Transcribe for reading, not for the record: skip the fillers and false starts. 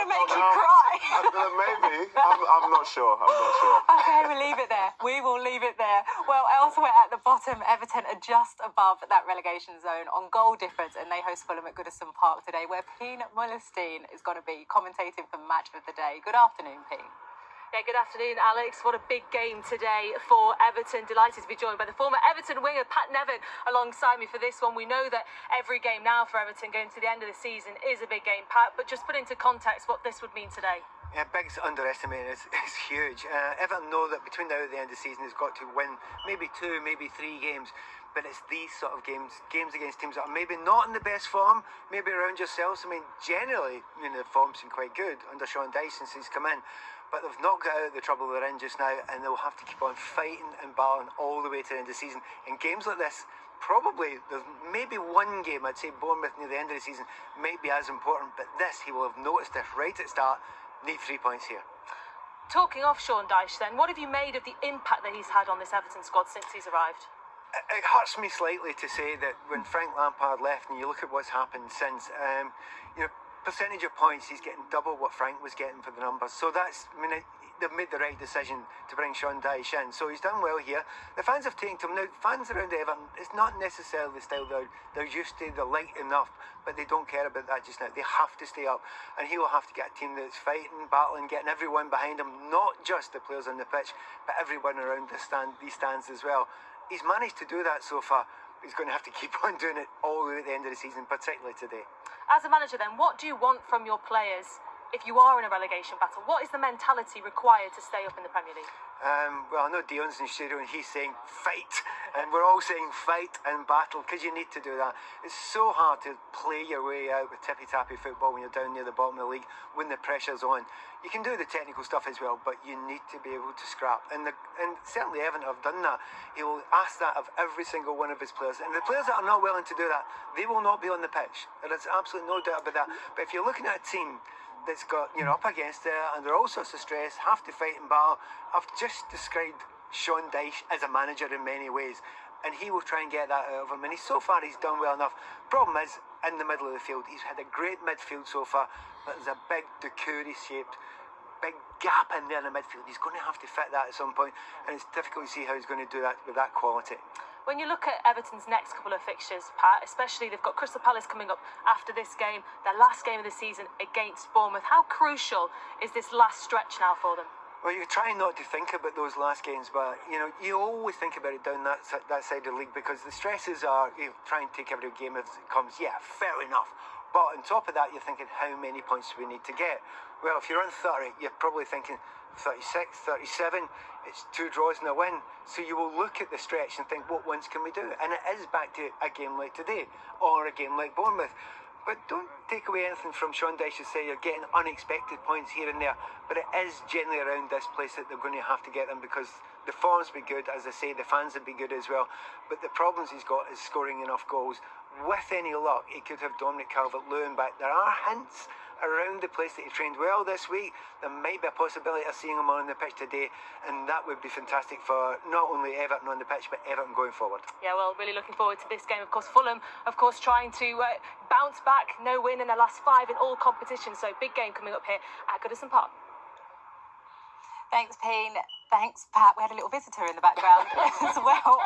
to make you cry. Maybe. I'm not sure. Okay, we'll leave it there. We will leave it there. Well, elsewhere at the bottom, Everton are just above that relegation zone on goal difference, and they host Fulham at Goodison Park today, where Pien Meulensteen is going to be commentating for Match of the Day. Good afternoon, Pien. Yeah, good afternoon, Alex. What a big game today for Everton. Delighted to be joined by the former Everton winger, Nevin, alongside me for this one. We know that every game now for Everton going to the end of the season is a big game, Pat, but just put into context what this would mean today. Yeah, big's underestimated. It's huge. Everton know that between now and the end of the season, has got to win maybe 2, maybe 3 games. But it's these sort of games against teams that are maybe not in the best form, maybe around yourselves. I mean, generally, the form's been quite good under Sean Dyche since he's come in. But they've not got out of the trouble they're in just now, and they'll have to keep on fighting and battling all the way to the end of the season. In games like this, probably there's maybe one game, I'd say Bournemouth near the end of the season, might be as important. But this, he will have noticed this right at the start. Need 3 points here. Talking off Sean Dyche then, what have you made of the impact that he's had on this Everton squad since he's arrived? It hurts me slightly to say that when Frank Lampard left, and you look at what's happened since, percentage of points, he's getting double what Frank was getting for the numbers. So that's, they've made the right decision to bring Sean Dyche in. So he's done well here. The fans have taken to him. Now, fans around Everton, it's not necessarily the style they're used to. They're light enough, but they don't care about that just now. They have to stay up. And he will have to get a team that's fighting, battling, getting everyone behind him, not just the players on the pitch, but everyone around these stands as well. He's managed to do that so far. He's going to have to keep on doing it all the way at the end of the season, particularly today. As a manager then, what do you want from your players if you are in a relegation battle? What is the mentality required to stay up in the Premier League? Well, I know Dion's in the studio and he's saying fight, and we're all saying fight and battle, because you need to do that. It's so hard to play your way out with tippy-tappy football when you're down near the bottom of the league, when the pressure's on. You can do the technical stuff as well, but you need to be able to scrap. And certainly Everton have done that. He will ask that of every single one of his players. And the players that are not willing to do that, they will not be on the pitch. There's absolutely no doubt about that. But if you're looking at a team that's got, up against it, under all sorts of stress, have to fight and battle, I've just described Sean Dyche as a manager in many ways, and he will try and get that out of him. And so far he's done well enough. Problem is, in the middle of the field, he's had a great midfield so far, but there's a big Dukuri-shaped big gap in there in the midfield. He's going to have to fit that at some point, and it's difficult to see how he's going to do that with that quality. When you look at Everton's next couple of fixtures, Pat, especially they've got Crystal Palace coming up after this game, their last game of the season against Bournemouth. How crucial is this last stretch now for them? Well, you try not to think about those last games, but you always think about it down that side of the league, because the stresses are, try and take every game as it comes. Yeah, fair enough. But on top of that, you're thinking, how many points do we need to get? Well, if you're on 30, you're probably thinking 36, 37, it's 2 draws and a win. So you will look at the stretch and think, what ones can we do? And it is back to a game like today, or a game like Bournemouth. But don't take away anything from Sean Dyche to say you're getting unexpected points here and there. But it is generally around this place that they're going to have to get them, because the form's been good, as I say, the fans have been good as well. But the problems he's got is scoring enough goals. With any luck, he could have Dominic Calvert-Lewin back. There are hints around the place that he trained well this week. There might be a possibility of seeing him on the pitch today, and that would be fantastic for not only Everton on the pitch, but Everton going forward. Yeah, well, really looking forward to this game. Of course, Fulham, trying to bounce back. No win in their last 5 in all competitions, so big game coming up here at Goodison Park. Thanks, Pien. Thanks, Pat. We had a little visitor in the background as well.